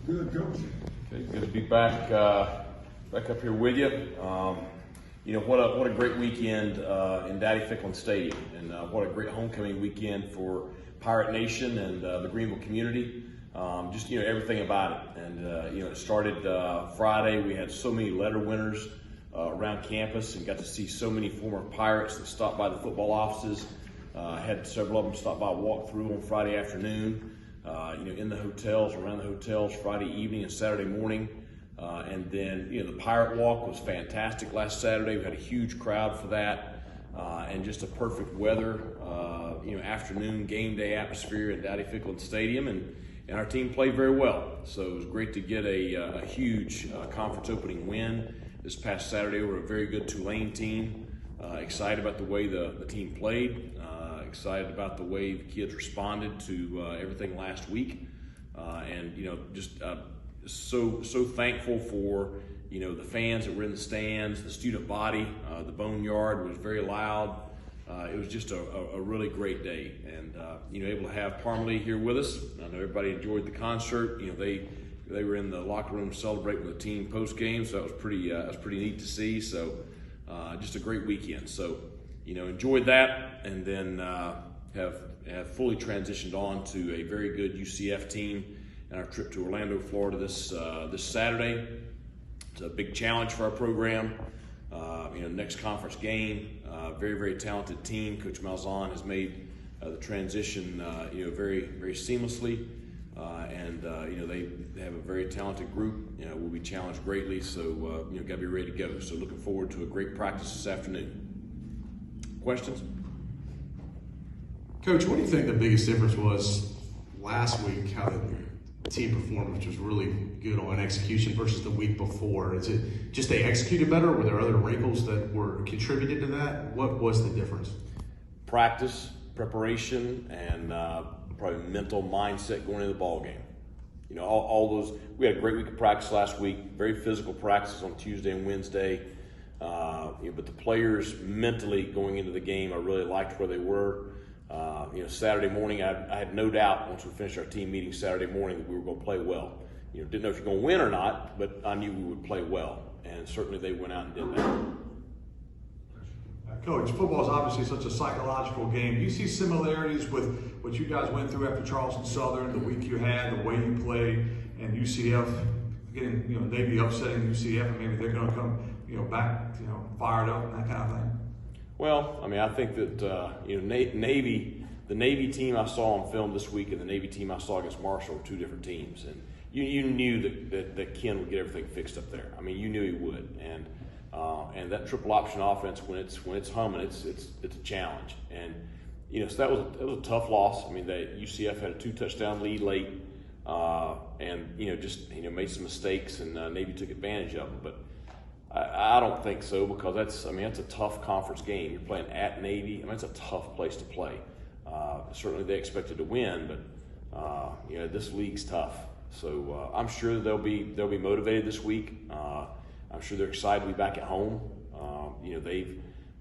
Good, Coach. Okay, good to be back up here with you. What a great weekend in Daddy Ficklin Stadium, and what a great homecoming weekend for Pirate Nation and the Greenville community. Everything about it. And it started Friday. We had so many letter winners around campus, and got to see so many former Pirates that stopped by the football offices. Had several of them stop by, walk through on Friday afternoon. In the hotels, around the hotels, Friday evening and Saturday morning. And then, the Pirate Walk was fantastic last Saturday. We had a huge crowd for that. And just a perfect weather, afternoon game day atmosphere at Daddy Ficklin Stadium. And our team played very well. So it was great to get a huge conference opening win this past Saturday over a very good Tulane team. Excited about the way the team played. Excited about the way the kids responded to everything last week, so thankful for the fans that were in the stands, the student body. The Boneyard was very loud. It was just a really great day, and able to have Parmalee here with us. I know everybody enjoyed the concert. They were in the locker room celebrating with the team post game, so that was pretty neat to see. So just a great weekend. So. Enjoyed that, and then have fully transitioned on to a very good UCF team and our trip to Orlando, Florida this Saturday. It's a big challenge for our program. Next conference game, very, very talented team. Coach Malzahn has made the transition, very, very seamlessly. They have a very talented group. We'll be challenged greatly, so got to be ready to go. So looking forward to a great practice this afternoon. Questions? Coach, what do you think the biggest difference was last week, how the team performed, which was really good on execution, versus the week before? Is it just they executed better, or were there other wrinkles that were contributed to that? What was the difference? Practice, preparation, and probably mental mindset going into the ball game. All those. We had a great week of practice last week, very physical practices on Tuesday and Wednesday. But the players mentally going into the game, I really liked where they were. Saturday morning, I had no doubt once we finished our team meeting Saturday morning that we were going to play well. Didn't know if you're going to win or not, but I knew we would play well, and certainly they went out and did that. Coach, football is obviously such a psychological game. Do you see similarities with what you guys went through after Charleston Southern, the week you had, the way you played, and UCF getting, Navy upsetting UCF, and maybe they're going to come, back, fired up and that kind of thing? Well, I think that the Navy team I saw on film this week and the Navy team I saw against Marshall were two different teams, and you knew that Ken would get everything fixed up there. You knew he would, and that triple option offense when it's humming, it's a challenge, and so that was a tough loss. That UCF had a 2-touchdown lead late, and made some mistakes, and Navy took advantage of them, but. I don't think so, because that's a tough conference game. You're playing at Navy. It's a tough place to play. Certainly they expected to win, but this league's tough. So I'm sure they'll be motivated this week. I'm sure they're excited to be back at home.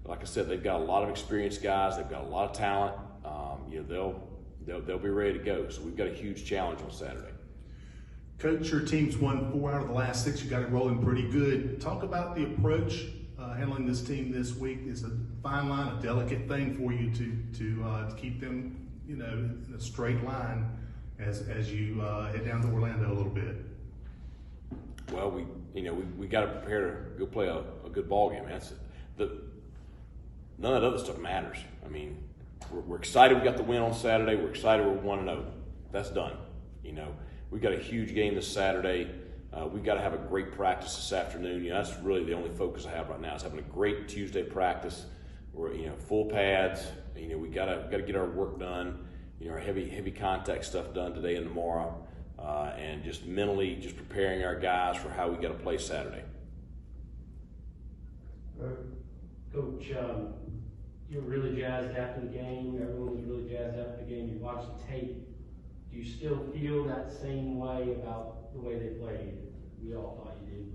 Like I said, they've got a lot of experienced guys. They've got a lot of talent. They'll be ready to go. So we've got a huge challenge on Saturday. Coach, your team's won 4 out of the last 6. You got it rolling pretty good. Talk about the approach handling this team this week. It's a fine line, a delicate thing for you to keep them, in a straight line as you head down to Orlando a little bit. Well, we got to prepare to go play a good ball game. None of that other stuff matters. We're excited we got the win on Saturday. We're excited we're 1-0. That's done. We've got a huge game this Saturday. We've got to have a great practice this afternoon. That's really the only focus I have right now, is having a great Tuesday practice. We're full pads. We got to get our work done. Our heavy contact stuff done today and tomorrow, and just mentally just preparing our guys for how we got to play Saturday. Coach, you were really jazzed after the game. Everyone was really jazzed after the game. You watched the tape. Do you still feel that same way about the way they played? We all thought you did,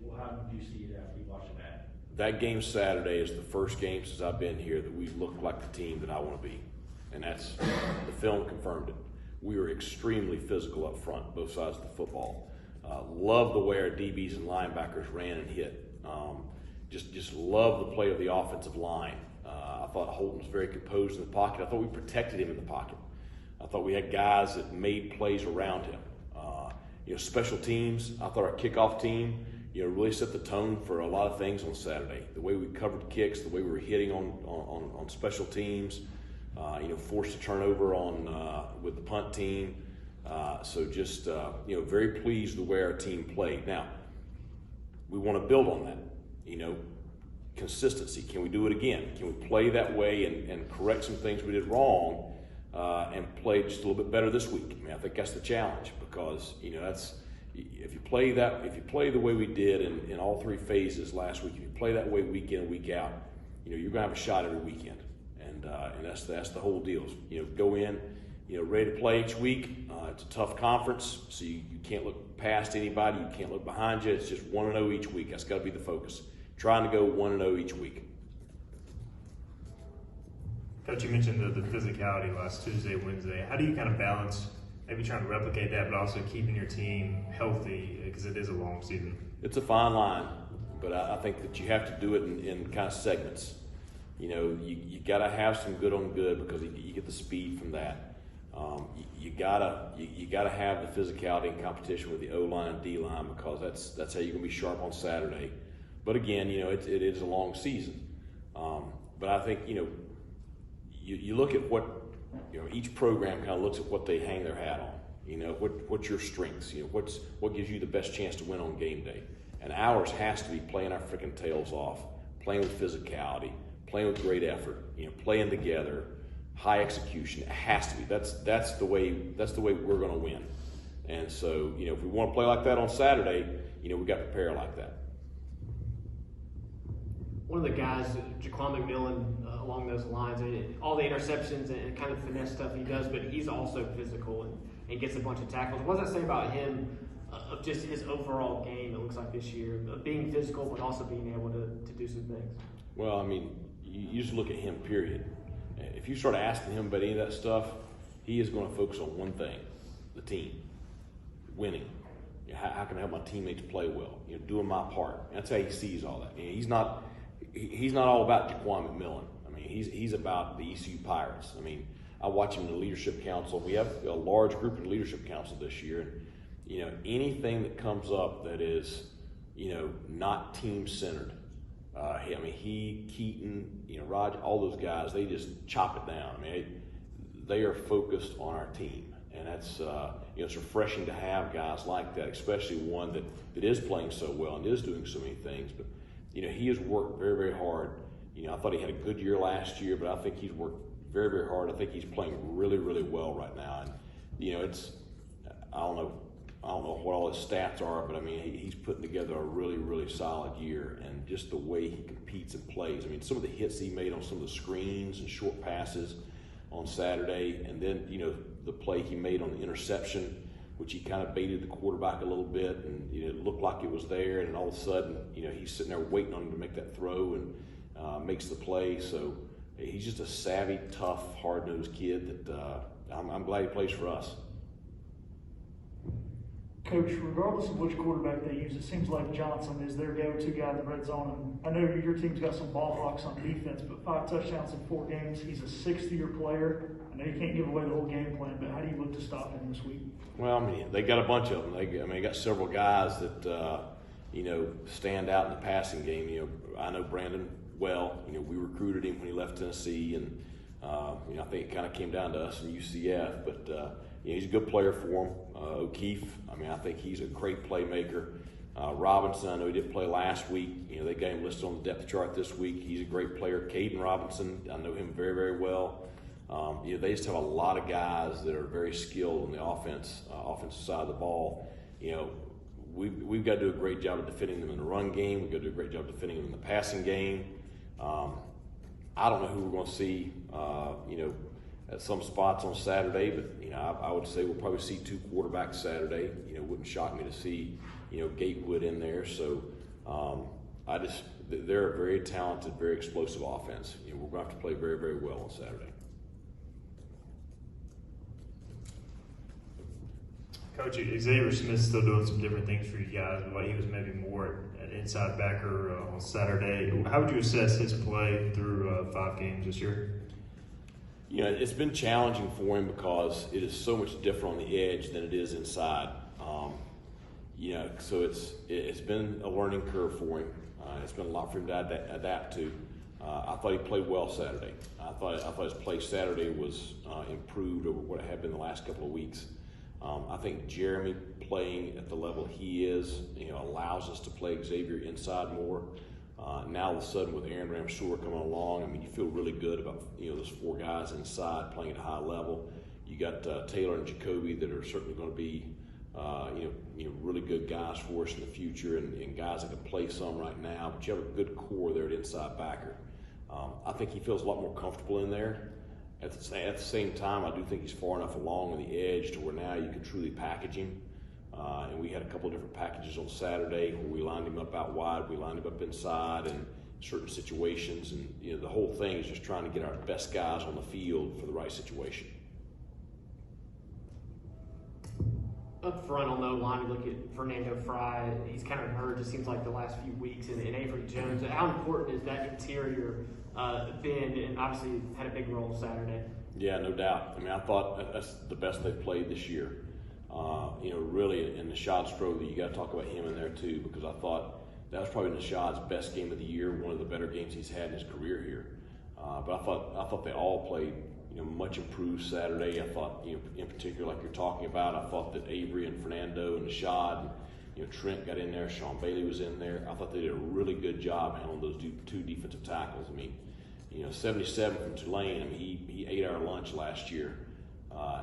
but how did you see it after you watched it back? That game Saturday is the first game since I've been here that we've looked like the team that I want to be. And the film confirmed it. we were extremely physical up front, both sides of the football. Love the way our DBs and linebackers ran and hit. Just love the play of the offensive line. I thought Holton was very composed in the pocket. I thought we protected him in the pocket. I thought we had guys that made plays around him. Special teams, I thought our kickoff team, really set the tone for a lot of things on Saturday. The way we covered kicks, the way we were hitting on special teams, forced a turnover with the punt team. Very pleased with the way our team played. Now, we want to build on that. Consistency. Can we do it again? Can we play that way and correct some things we did wrong and play just a little bit better this week? I think that's the challenge, because if you play the way we did in all three phases last week, if you play that way week in and week out, you're gonna have a shot every weekend, and that's the whole deal. Go in, ready to play each week. It's a tough conference, so you can't look past anybody. You can't look behind you. It's just 1-0 each week. That's got to be the focus. Trying to go 1-0 each week. Coach, you mentioned the physicality last Tuesday, Wednesday. How do you kind of balance maybe trying to replicate that, but also keeping your team healthy, because it is a long season? It's a fine line, but I think that you have to do it in kind of segments. You got to have some good on good, because you get the speed from that. You gotta have the physicality and competition with the O-line and D-line, because that's how you're gonna be sharp on Saturday. But again, it is a long season. But I think you look at what each program kind of looks at what they hang their hat on. What's your strengths? What gives you the best chance to win on game day? And ours has to be playing our freaking tails off, playing with physicality, playing with great effort, playing together. High execution. It has to be. That's the way we're going to win. And so, if we want to play like that on Saturday, we got to prepare like that. One of the guys, Jaquan McMillan, along those lines, all the interceptions and kind of finesse stuff he does, but he's also physical and gets a bunch of tackles. What does that say about him, of just his overall game, it looks like this year, of being physical but also being able to do some things? Well, you just look at him, period. If you start asking him about any of that stuff, he is going to focus on one thing: the team, winning. How can I help my teammates play well? Doing my part. And that's how he sees all that. He's not all about Jaquan McMillan. He's about the ECU Pirates. I watch him in the leadership council. We have a large group in the leadership council this year, and anything that comes up that is not team centered. Keaton, Roger, all those guys, they just chop it down. They are focused on our team. And that's, it's refreshing to have guys like that, especially one that is playing so well and is doing so many things. But, he has worked very, very hard. I thought he had a good year last year, but I think he's worked very, very hard. I think he's playing really, really well right now. And, I don't know what all his stats are, but he's putting together a really, really solid year, and just the way he competes and plays. Some of the hits he made on some of the screens and short passes on Saturday, and then the play he made on the interception, which he kind of baited the quarterback a little bit, and it looked like it was there, and all of a sudden he's sitting there waiting on him to make that throw, and makes the play. So he's just a savvy, tough, hard-nosed kid that I'm glad he plays for us. Coach, regardless of which quarterback they use, it seems like Johnson is their go-to guy in the red zone. And I know your team's got some ball hawks on defense, but 5 touchdowns in 4 games. He's a sixth-year player. I know you can't give away the whole game plan, but how do you look to stop him this week? Well, they got a bunch of them. They got several guys that stand out in the passing game. I know Brandon well. We recruited him when he left Tennessee, and I think it kind of came down to us in UCF, but. He's a good player for him. O'Keefe, I think he's a great playmaker. Robinson, I know he didn't play last week. They got him listed on the depth chart this week. He's a great player. Caden Robinson, I know him very, very well. They just have a lot of guys that are very skilled on the offensive side of the ball. We've got to do a great job of defending them in the run game. We've got to do a great job defending them in the passing game. I don't know who we're going to see, at some spots on Saturday, but I would say we'll probably see 2 quarterbacks Saturday. It wouldn't shock me to see Gatewood in there. So they're a very talented, very explosive offense. We're going to have to play very, very well on Saturday. Coach, Xavier Smith's still doing some different things for you guys, but he was maybe more an inside backer on Saturday. How would you assess his play through 5 games this year? You know, it's been challenging for him because it is so much different on the edge than it is inside. You know, so it's been a learning curve for him. It's been a lot for him to adapt to. I thought he played well Saturday. I thought his play Saturday was improved over what it had been the last couple of weeks. I think Jeremy playing at the level he is, you know, allows us to play Xavier inside more. Now all of a sudden with Aaron Ramseur coming along, I mean, you feel really good about, you know, those 4 guys inside playing at a high level. You got Taylor and Jacoby that are certainly going to be, you know, really good guys for us in the future, and guys that can play some right now. But you have a good core there at inside backer. I think he feels a lot more comfortable in there. At the same time, I do think he's far enough along on the edge to where now you can truly package him. And we had a couple of different packages on Saturday where we lined him up out wide, we lined him up inside in certain situations, and you know, the whole thing is just trying to get our best guys on the field for the right situation. Up front on the line, you look at Fernando Fry. He's kind of emerged, it seems like, the last few weeks, and Avery Jones. How important is that interior been, and obviously had a big role Saturday? Yeah, no doubt. I mean, I thought that's the best they've played this year. You know, really, in the Nashad Strode, you got to talk about him in there too, because I thought that was probably Nashad's best game of the year, one of the better games he's had in his career here. But I thought they all played, you know, much improved Saturday. I thought, you know, in particular, like you're talking about, I thought that Avery and Fernando and Nashad, you know, Trent got in there, Sean Bailey was in there. I thought they did a really good job handling those 2 defensive tackles. I mean, you know, 77 from Tulane. I mean, he ate our lunch last year.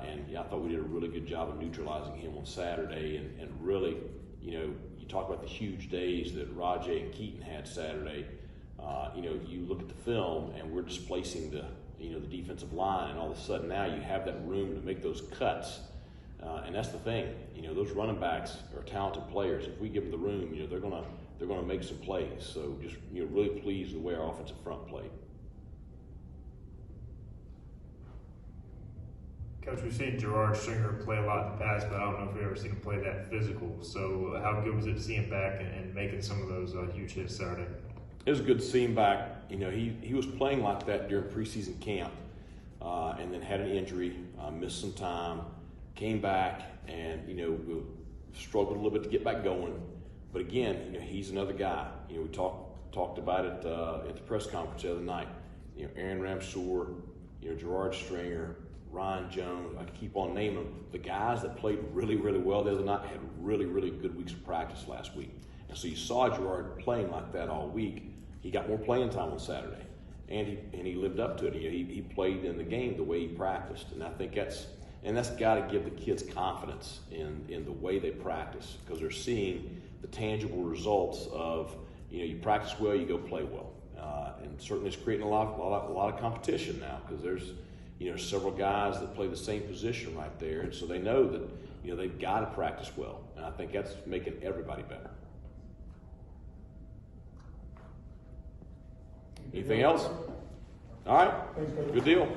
And yeah, I thought we did a really good job of neutralizing him on Saturday. And really, you know, you talk about the huge days that Rajay and Keaton had Saturday. You know, you look at the film and we're displacing the defensive line, and all of a sudden now you have that room to make those cuts. And that's the thing. You know, those running backs are talented players. If we give them the room, you know, they're gonna make some plays. So just, you know, really pleased with the way our offensive front played. Coach, we've seen Gerard Stringer play a lot in the past, but I don't know if we've ever seen him play that physical. So how good was it to see him back and making some of those huge hits Saturday? It was good to see him back. You know, he was playing like that during preseason camp, and then had an injury, missed some time, came back, and, you know, struggled a little bit to get back going. But again, you know, he's another guy. You know, we talked about it at the press conference the other night. You know, Aaron Ramseur, you know, Gerard Stringer, Ryan Jones, I could keep on naming them. The guys that played really, really well the other night had really, really good weeks of practice last week. And so you saw Gerard playing like that all week. He got more playing time on Saturday, and he lived up to it. You know, he played in the game the way he practiced, and I think that's got to give the kids confidence in the way they practice, because they're seeing the tangible results of, you know, you practice well, you go play well, and certainly it's creating a lot of competition now, because there's, you know, several guys that play the same position right there, and so they know that, you know, they've got to practice well, and I think that's making everybody better. Anything else? All right. Good deal.